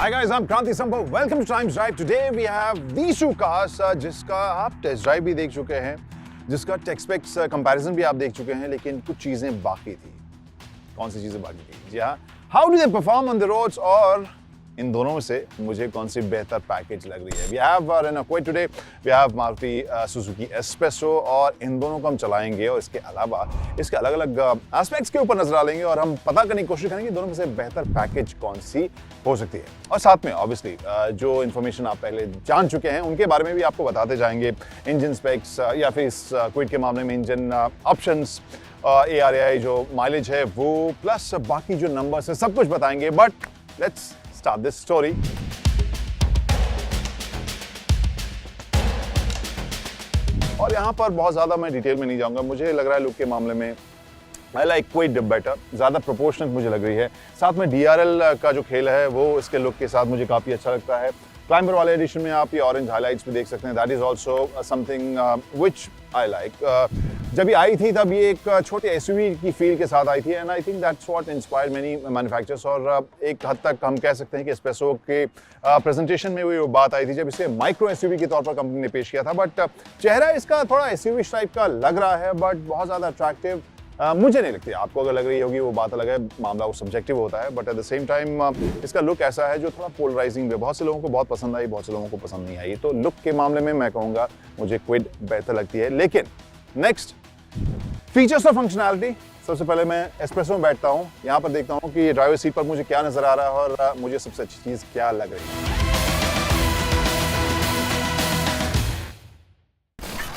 Hi guys, I'm Kranti Sambhav. Welcome to Times Drive. Today we have these two cars जिसका आप test drive भी देख चुके हैं, जिसका टेक स्पेक्स कंपैरिजन भी आप देख चुके हैं, लेकिन कुछ चीजें बाकी थी। कौन सी चीजें बाकी थी? जी हाँ, how do they perform on the roads, और इन दोनों में से मुझे कौन सी बेहतर पैकेज लग रही है। We have Renault Kwid today, we have Maruti Suzuki S Presso, और इन दोनों को हम चलाएंगे और इसके अलावा इसके अलग अलग एस्पेक्ट्स के ऊपर नजर डालेंगे और हम पता करने की कोशिश करेंगे दोनों में से बेहतर पैकेज कौन सी हो सकती है। और साथ में ऑब्वियसली जो इन्फॉर्मेशन आप पहले जान चुके हैं उनके बारे में भी आपको बताते जाएंगे, इंजन स्पेक्स या फिर इस क्विड के मामले में इंजन ऑप्शंस, ARAI जो माइलेज है वो, प्लस बाकी जो नंबर्स है सब कुछ बताएंगे। But let's start this story. और यहाँ पर बहुत ज़्यादा मैं डिटेल में नहीं जाऊँगा। मुझे लग रहा है लुक के मामले में I like Kwid better, ज़्यादा प्रोपोर्शनल मुझे लग रही है। साथ में DRL का जो खेल है वो इसके लुक के साथ मुझे काफ़ी अच्छा लगता है। क्लाइंबर वाले एडिशन में आप ये ऑरेंज हाइलाइट्स भी देख सकते हैं। That is also something which I like. जब ये आई थी तब ये एक छोटे एसयूवी की फील के साथ आई थी, and I think that's what inspired many manufacturers. और एक हद तक हम कह सकते हैं कि एस्प्रेसो के प्रेजेंटेशन में वो बात आई थी जब इसे माइक्रो एसयूवी के तौर पर कंपनी ने पेश किया था। बट चेहरा इसका थोड़ा एसयूवी टाइप का लग रहा है, बट बहुत ज़्यादा अट्रैक्टिव मुझे नहीं लगती। आपको अगर लग रही होगी वो बात अलग है, मामला वो सब्जेक्टिव होता है। But at the same time इसका लुक ऐसा है जो थोड़ा पोलराइजिंग है। बहुत से लोगों को बहुत पसंद आई, बहुत से लोगों को पसंद नहीं आई। तो लुक के मामले में मैं कहूँगा मुझे क्विड बेहतर लगती है। लेकिन नेक्स्ट फीचर्स और फंक्शनैलिटी, सबसे पहले मैं एस्प्रेसो में बैठता हूँ, यहाँ पर देखता हूँ कि ड्राइवर सीट पर मुझे क्या नजर आ रहा है और मुझे सबसे अच्छी चीज़ क्या लग रही है।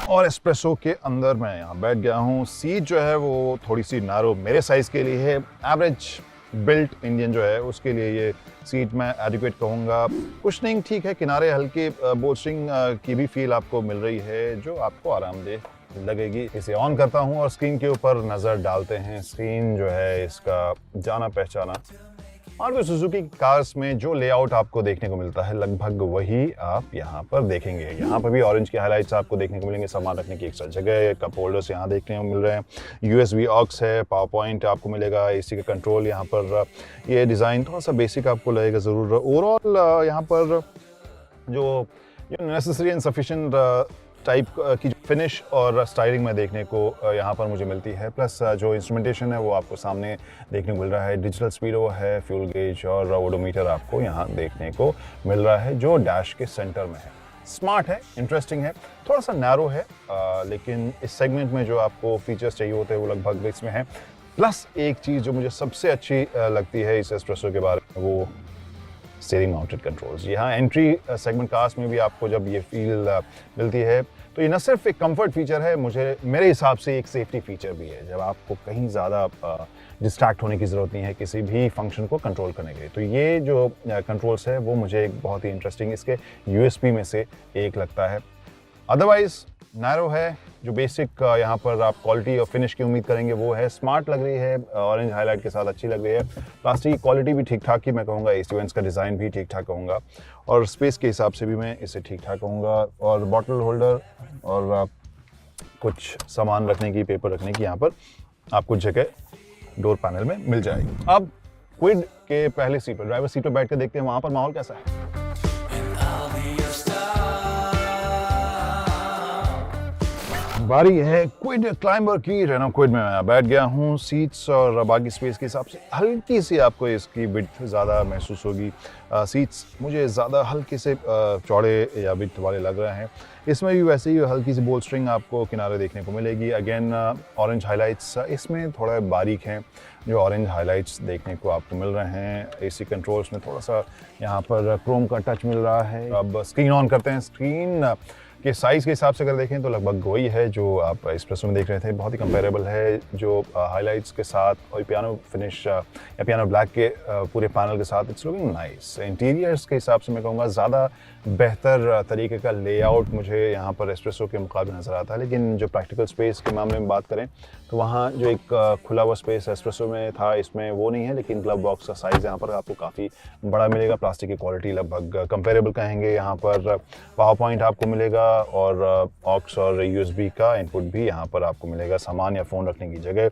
और एस्प्रेसो के अंदर मैं यहाँ बैठ गया हूँ। सीट जो है वो थोड़ी सी नैरो मेरे साइज़ के लिए है। एवरेज बिल्ट इंडियन जो है उसके लिए ये सीट मैं एडिक्वेट कहूँगा। कुशनिंग ठीक है, किनारे हल्के बोल्स्टरिंग की भी फील आपको मिल रही है जो आपको आरामदेह लगेगी। इसे ऑन करता हूँ और स्क्रीन के ऊपर नज़र डालते हैं। स्क्रीन जो है इसका जाना पहचाना मारुति सुजुकी कार्स में जो लेआउट आपको देखने को मिलता है लगभग वही आप यहाँ पर देखेंगे। यहाँ पर भी ऑरेंज के हाइलाइट्स आपको देखने को मिलेंगे। सामान रखने की एक्स्ट्रा जगह, कप होल्डर्स यहाँ देखने को मिल रहे हैं। USB ऑक्स है, पावर पॉइंट आपको मिलेगा, AC का कंट्रोल यहाँ पर। ये डिज़ाइन थोड़ा सा बेसिक आपको लगेगा ज़रूर। ओवरऑल यहाँ पर जो नेसेसरी एंड सफिशिएंट टाइप की फिनिश और स्टाइलिंग में देखने को यहाँ पर मुझे मिलती है। प्लस जो इंस्ट्रूमेंटेशन है वो आपको सामने देखने को मिल रहा है। डिजिटल स्पीडो है, फ्यूल गेज और ओडोमीटर आपको यहाँ देखने को मिल रहा है जो डैश के सेंटर में है। स्मार्ट है, इंटरेस्टिंग है, थोड़ा सा नैरो है, लेकिन इस सेगमेंट में जो आपको फीचर्स चाहिए होते हैं वो लगभग इसमें है। प्लस एक चीज़ जो मुझे सबसे अच्छी लगती है इस एस्प्रेसो के बारे में वो स्टीयरिंग माउंटेड कंट्रोल्स। यहाँ एंट्री सेगमेंट कार्स में भी आपको जब ये फील मिलती है तो ये न सिर्फ एक कंफर्ट फीचर है, मेरे हिसाब से एक सेफ्टी फीचर भी है। जब आपको कहीं ज़्यादा डिस्ट्रैक्ट होने की ज़रूरत नहीं है किसी भी फंक्शन को कंट्रोल करने के लिए, तो ये जो कंट्रोल्स है वो मुझे एक बहुत ही इंटरेस्टिंग इसके USP में से एक लगता है। अदरवाइज नैरो है, जो बेसिक यहाँ पर आप क्वालिटी और फिनिश की उम्मीद करेंगे वो है। स्मार्ट लग रही है, ऑरेंज हाईलाइट के साथ अच्छी लग रही है। प्लास्टिक की क्वालिटी भी ठीक ठाक ही मैं कहूँगा, AC वेंट्स का डिज़ाइन भी ठीक ठाक कहूँगा, और स्पेस के हिसाब से भी मैं इसे ठीक ठाक कहूँगा। और बॉटल होल्डर और कुछ सामान रखने की, पेपर रखने की यहाँ पर आपको जगह डोर पैनल में मिल जाएगी। अब क्विड के पहले सीट पर, ड्राइवर सीट पर बैठ कर देखते हैं वहाँ पर माहौल कैसा है। बारी है क्विड क्लाइंबर की। रेनो क्विड में मैं बैठ गया हूँ। सीट्स और बाकी स्पेस के हिसाब से हल्की सी आपको इसकी विड्थ ज़्यादा महसूस होगी। सीट्स मुझे ज़्यादा हल्के से चौड़े या विड्थ वाले लग रहे हैं। इसमें भी वैसे ही हल्की सी बोल्स्टरिंग आपको किनारे देखने को मिलेगी। अगेन ऑरेंज हाइलाइट्स इसमें थोड़ा बारीक हैं जो ऑरेंज हाइलाइट्स देखने को आपको मिल रहे हैं। AC कंट्रोल्स में थोड़ा सा यहाँ पर क्रोम का टच मिल रहा है। अब स्क्रीन ऑन करते हैं। स्क्रीन के साइज़ के हिसाब से अगर देखें तो लगभग वही है जो आप एस्प्रेसो में देख रहे थे। बहुत ही कंपेरेबल है जो हाइलाइट्स के साथ और पियानो फिनिश या पियानो ब्लैक के पूरे पैनल के साथ। It's looking nice. इंटीरियर्स के हिसाब से मैं कहूँगा ज़्यादा बेहतर तरीके का लेआउट मुझे यहाँ पर एस्प्रेसो के मुकाबले नज़र आता है। लेकिन जो प्रैक्टिकल स्पेस के मामले में बात करें तो वहाँ जो एक खुला हुआ स्पेस एस्प्रेसो में था इसमें वो नहीं है। लेकिन ग्लव बॉक्स का साइज़ यहाँ पर आपको काफ़ी बड़ा मिलेगा। प्लास्टिक की क्वालिटी लगभग कंपेरेबल कहेंगे। यहाँ पर पावर पॉइंट आपको मिलेगा, और ऑक्स और यूएसबी का इनपुट भी यहाँ पर आपको मिलेगा, सामान या फ़ोन रखने की जगह।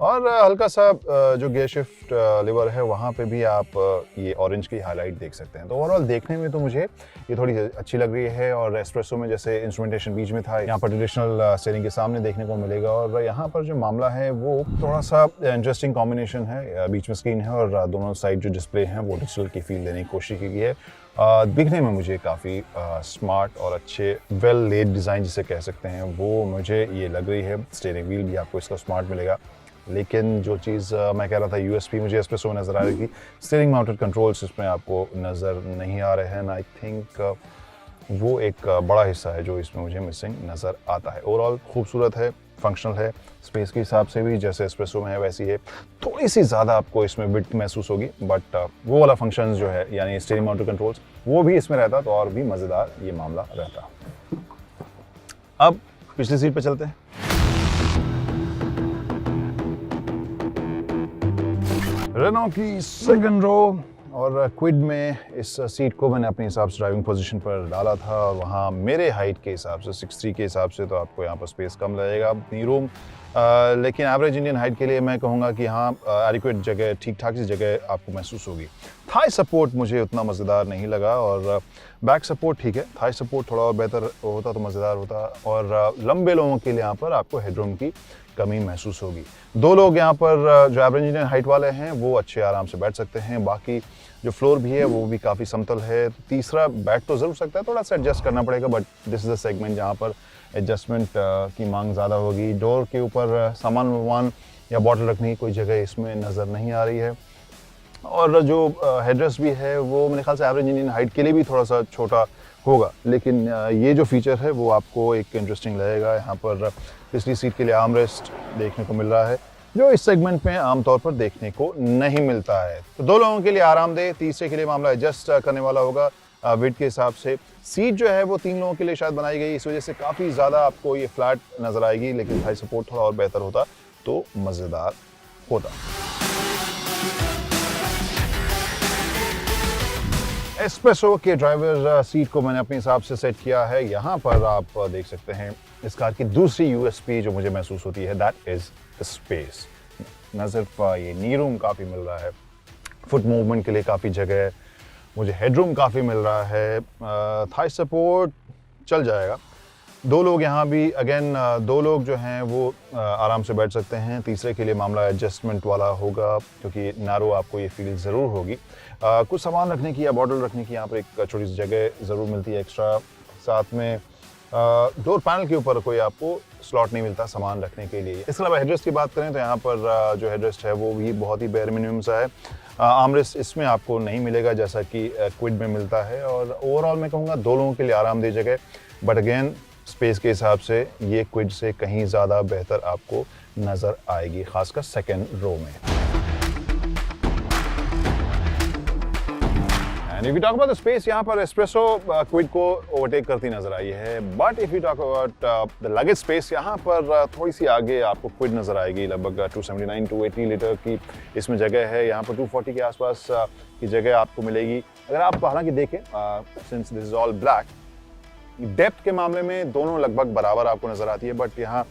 और हल्का सा जो गियर शिफ्ट लीवर है वहाँ पे भी आप ये ऑरेंज की हाईलाइट देख सकते हैं। तो ओवरऑल देखने में तो मुझे ये थोड़ी अच्छी लग रही है। और एस्प्रेसो में जैसे इंस्ट्रूमेंटेशन बीच में था, यहाँ पर ट्रेडिशनल स्टीयरिंग के सामने देखने को मिलेगा। और यहाँ पर जो मामला है वो थोड़ा सा इंटरेस्टिंग कॉम्बिनेशन है, बीच में स्क्रीन है और दोनों साइड जो डिस्प्ले हैं वो डिजिटल की फील देने की कोशिश की गई है। दिखने में मुझे काफ़ी स्मार्ट और अच्छे वेल लेड डिज़ाइन जिसे कह सकते हैं वो मुझे ये लग रही है। स्टीयरिंग व्हील भी आपको इसका स्मार्ट मिलेगा, लेकिन जो चीज़ मैं कह रहा था यूएसपी मुझे एस्प्रेसो में नज़र आ रही थी, स्टीयरिंग माउंटेड कंट्रोल्स इसमें आपको नज़र नहीं आ रहे हैं। आई थिंक वो एक बड़ा हिस्सा है जो इसमें मुझे मिसिंग नज़र आता है। ओवरऑल खूबसूरत है, फंक्शनल है, स्पेस के हिसाब से भी जैसे एस्प्रेसो में है वैसी है। थोड़ी सी ज़्यादा आपको इसमें विड्थ महसूस होगी, बट वो वाला फंक्शन जो है यानी स्टीयरिंग माउंटेड कंट्रोल्स वो भी इसमें रहता तो और भी मज़ेदार ये मामला रहता। अब पिछली सीट पे चलते हैं। रेनो की सेकंड रो और क्विड में इस सीट को मैंने अपने हिसाब से ड्राइविंग पोजीशन पर डाला था और वहाँ मेरे हाइट के हिसाब से 6'3" के हिसाब से तो आपको यहाँ पर स्पेस कम लगेगा, नी रूम। लेकिन एवरेज इंडियन हाइट के लिए मैं कहूँगा कि हाँ एडिक्वेट जगह, ठीक ठाक सी जगह आपको महसूस होगी। थाई सपोर्ट मुझे उतना मज़ेदार नहीं लगा और बैक सपोर्ट ठीक है, थाई सपोर्ट थोड़ा और बेहतर होता तो मज़ेदार होता। और लंबे लोगों के लिए यहाँ पर आपको हेडरूम की कमी महसूस होगी। दो लोग यहाँ पर जो एवरेज इंडियन हाइट वाले हैं वो अच्छे आराम से बैठ सकते हैं, बाकी जो फ्लोर भी है वो भी काफ़ी समतल है। तो तीसरा बैठ तो ज़रूर सकता है, थोड़ा सा एडजस्ट करना पड़ेगा, but this is a segment जहाँ पर एडजस्टमेंट की मांग ज़्यादा होगी। डोर के ऊपर सामान वामान या बॉटल रखने की कोई जगह इसमें नज़र नहीं आ रही है। और जो हेडरेस्ट भी है वो मेरे ख्याल से एवरेज इंडियन हाइट के लिए भी थोड़ा सा छोटा होगा, लेकिन ये जो फीचर है वो आपको एक इंटरेस्टिंग लगेगा। यहाँ पर पिछली सीट के लिए आर्मरेस्ट देखने को मिल रहा है जो इस सेगमेंट में आमतौर पर देखने को नहीं मिलता है। तो दो लोगों के लिए आरामदेह, तीसरे के लिए मामला एडजस्ट करने वाला होगा विड्थ के हिसाब से। सीट जो है वो 3 लोगों के लिए शायद बनाई गई, इस वजह से काफ़ी ज़्यादा आपको ये फ्लैट नज़र आएगी, लेकिन थाई सपोर्ट थोड़ा और बेहतर होता तो मज़ेदार होता। एस्प्रेसो के ड्राइवर सीट को मैंने अपने हिसाब से सेट किया है। यहाँ पर आप देख सकते हैं इस कार की दूसरी यूएसपी जो मुझे महसूस होती है, दैट इज़ स्पेस। न सिर्फ ये नी रूम काफ़ी मिल रहा है, फुट मूवमेंट के लिए काफ़ी जगह है, मुझे हेडरूम काफ़ी मिल रहा है, थाई सपोर्ट चल जाएगा। दो लोग यहाँ भी अगेन दो लोग जो हैं वो आराम से बैठ सकते हैं। तीसरे के लिए मामला एडजस्टमेंट वाला होगा क्योंकि नैरो आपको ये फील ज़रूर होगी। कुछ सामान रखने की या बॉटल रखने की यहाँ पर एक छोटी सी जगह ज़रूर मिलती है एक्स्ट्रा। साथ में डोर पैनल के ऊपर कोई आपको स्लॉट नहीं मिलता सामान रखने के लिए। इसके अलावा हेडरेस्ट की बात करें तो यहाँ पर जो हेडरेस्ट है वो भी बहुत ही बेयर मिनिमम सा है। आर्मरेस्ट इसमें आपको नहीं मिलेगा जैसा कि क्विड में मिलता है। और ओवरऑल मैं कहूँगा दो लोगों के लिए आरामदेह जगह, बट अगेन स्पेस के हिसाब से ये क्विड से कहीं ज़्यादा बेहतर आपको नज़र आएगी, खासकर सेकेंड रो में। And if you talk about the space, यहाँ पर एस्प्रेसो क्विड को ओवरटेक करती नजर आई है, but if you talk about the luggage space, यहाँ पर थोड़ी सी आगे आपको क्विड नजर आएगी। लगभग 279-280 लीटर की इसमें जगह है। यहाँ पर 240 के आसपास की जगह आपको मिलेगी। अगर आप हालांकि देखें, since this is all black, depth के मामले में दोनों लगभग बराबर आपको नजर आती है, बट यहाँ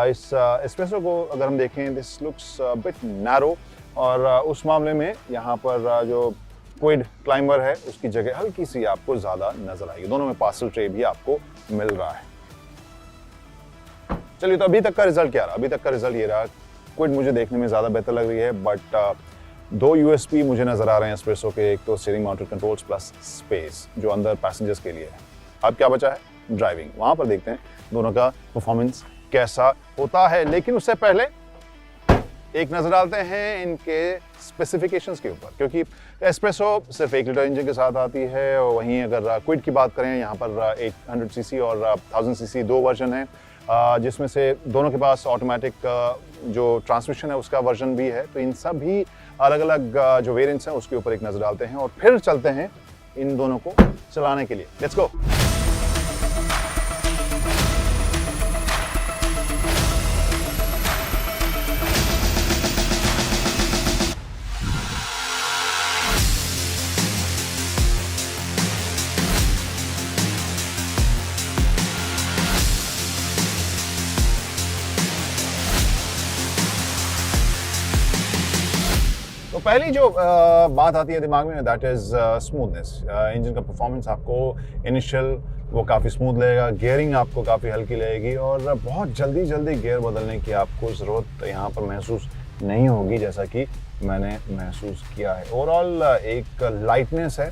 इस एस्प्रेसो को अगर हम देखें, दिस लुक्स बिट नैरो, और उस मामले में यहाँ पर जो क्विड क्लाइंबर है उसकी जगह हल्की सी आपको ज्यादा नजर आएगी। दोनों में पार्सल ट्रे भी आपको मिल रहा है। चलिए, तो अभी तक का रिजल्ट क्या रहा? अभी तक का रिजल्ट ये रहा, क्विड मुझे देखने में ज्यादा बेहतर लग रही है, बट दो यूएसपी मुझे नजर आ रहे हैं एस्प्रेसो के। एक तो steering mounted controls plus space जो अंदर पैसेंजर्स के लिए है। अब क्या बचा है? ड्राइविंग। वहां पर देखते हैं दोनों का परफॉर्मेंस कैसा होता है, लेकिन उससे पहले एक नजर डालते हैं इनके स्पेसिफिकेशंस के ऊपर, क्योंकि एस्प्रेसो सिर्फ 1 लीटर इंजन के साथ आती है। और वहीं अगर क्विड की बात करें, यहाँ पर 800 सीसी और 1000 सीसी दो वर्जन है, जिसमें से दोनों के पास ऑटोमेटिक जो ट्रांसमिशन है उसका वर्जन भी है। तो इन सभी अलग अलग जो वेरिएंट्स हैं उसके ऊपर एक नजर डालते हैं और फिर चलते हैं इन दोनों को चलाने के लिए। Let's go. पहली जो बात आती है दिमाग में दैट इज़ स्मूथनेस। इंजन का परफॉर्मेंस आपको इनिशियल वो काफ़ी स्मूथ लगेगा, गियरिंग आपको काफ़ी हल्की लगेगी और बहुत जल्दी गियर बदलने की आपको ज़रूरत यहाँ पर महसूस नहीं होगी, जैसा कि मैंने महसूस किया है। ओवरऑल एक लाइटनेस है,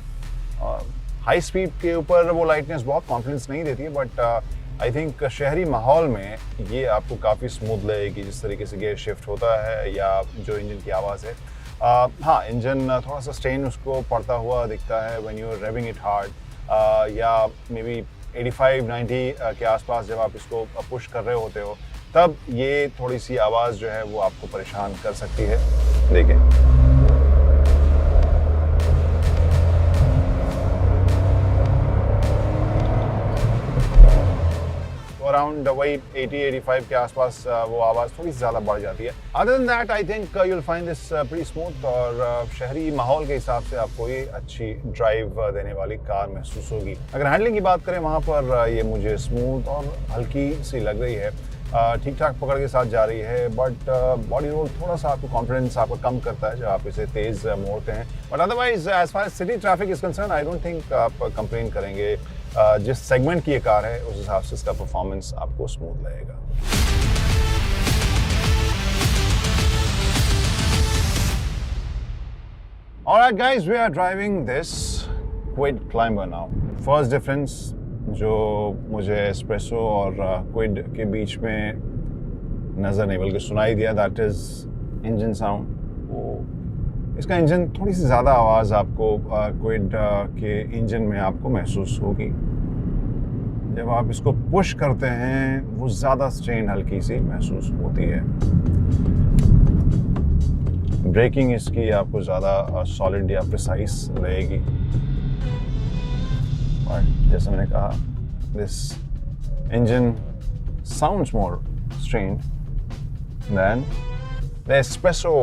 हाई स्पीड के ऊपर वो लाइटनेस बहुत कॉन्फिडेंस नहीं देती है, बट आई थिंक शहरी माहौल में ये आपको काफ़ी स्मूथ लगेगी जिस तरीके से गियर शिफ्ट होता है या जो इंजन की आवाज़ है। हाँ, इंजन थोड़ा सा स्ट्रेन उसको पड़ता हुआ दिखता है when you are revving it hard, या मे बी 85-90 के आसपास जब आप इसको पुश कर रहे होते हो, तब ये थोड़ी सी आवाज़ जो है वो आपको परेशान कर सकती है। देखें, अराउंड वही 80-85 के आसपास वो आवाज़ थोड़ी सी ज़्यादा बढ़ जाती है। Other than that I think you will find this pretty smooth, और शहरी माहौल के हिसाब से आपको ये अच्छी ड्राइव देने वाली कार महसूस होगी। अगर हैंडलिंग की बात करें वहाँ पर ये मुझे स्मूथ और हल्की सी लग रही है, ठीक ठाक पकड़ के साथ जा रही है, बट बॉडी रोल थोड़ा सा आपको कॉन्फिडेंस आपको कम करता है जब आप इसे तेज़ मोड़ते हैं। But otherwise as far as city traffic is concern I don't think आप कंप्लेन करेंगे। जिस सेगमेंट की ये कार है उस हिसाब से इसका परफॉर्मेंस आपको स्मूथ लगेगा। Alright guys, we are driving this Kwid Climber now. First difference जो मुझे एस्प्रेसो और क्विड के बीच में नज़र नहीं बल्कि सुनाई दिया, दैट इज़ इंजन साउंड। वो इसका इंजन थोड़ी सी ज़्यादा आवाज़ आपको क्विड के इंजन में आपको महसूस होगी। जब आप इसको पुश करते हैं वो ज़्यादा स्ट्रेन हल्की सी महसूस होती है। ब्रेकिंग इसकी आपको ज़्यादा सॉलिड या प्रिसाइज रहेगी। जैसे मैंने कहा, this engine sounds more strained than the espresso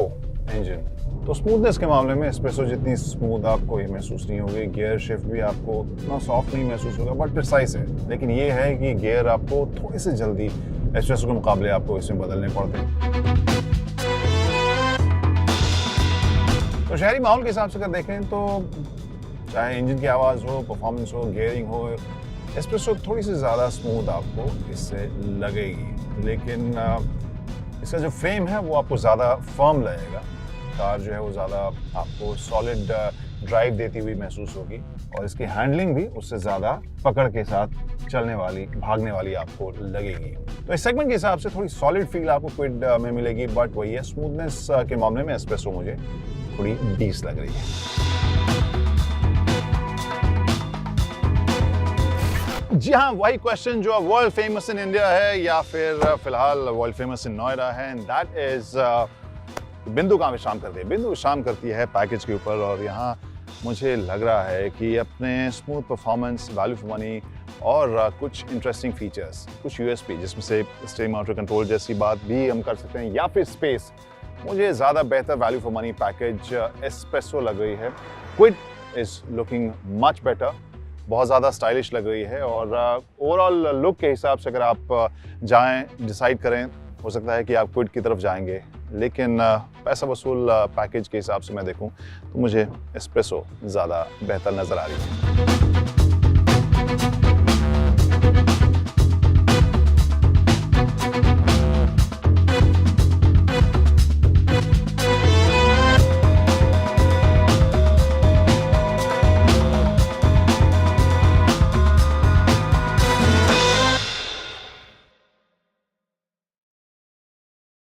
engine। तो स्मूथनेस के मामले में एस्प्रेसो जितनी स्मूथ आपको ये महसूस नहीं होगी, गियर शिफ्ट भी आपको उतना सॉफ्ट नहीं महसूस होगा, बट प्रिसाइज है। लेकिन ये है कि गियर आपको थोड़ी सी जल्दी एस्प्रेसो के मुकाबले आपको इसमें बदलने पड़ते हैं। तो शहरी माहौल के हिसाब से अगर देखें तो चाहे इंजन की आवाज़ हो, परफॉर्मेंस हो, गियरिंग हो, एस्प्रेसो थोड़ी सी ज़्यादा स्मूथ आपको इससे लगेगी। लेकिन इसका जो फ्रेम है वो आपको ज़्यादा फर्म लगेगा। कार जो है वो ज़्यादा आपको सॉलिड ड्राइव देती हुई महसूस होगी, और इसकी हैंडलिंग भी उससे ज़्यादा पकड़ के साथ चलने वाली, भागने वाली आपको लगेगी। तो इस सेगमेंट के हिसाब से थोड़ी सॉलिड फील आपको क्विड में मिलेगी, बट वही है, स्मूथनेस के मामले में एस्प्रेसो मुझे थोड़ी 20 लग रही है। जी हाँ, वही क्वेश्चन जो वर्ल्ड फेमस इन इंडिया है या फिर फिलहाल वर्ल्ड फेमस इन नोएडा है, एंड दैट इज बिंदु कहाँ विश्राम करती है। बिंदु विश्राम करती है पैकेज के ऊपर, और यहाँ मुझे लग रहा है कि अपने smooth performance, value for money और कुछ इंटरेस्टिंग फीचर्स, कुछ यूएसपी जिसमें से स्टीयरिंग माउंटेड कंट्रोल जैसी बात भी हम कर सकते हैं, या फिर स्पेस, मुझे ज़्यादा बेहतर value for money package S Presso लग रही है। Kwid is looking much better, बहुत ज़्यादा स्टाइलिश लग रही है, और ओवरऑल लुक के हिसाब से अगर आप जाएं, डिसाइड करें, हो सकता है कि आप क्विड की तरफ जाएंगे। लेकिन पैसा वसूल पैकेज के हिसाब से मैं देखूं तो मुझे एस्प्रेसो ज़्यादा बेहतर नज़र आ रही है।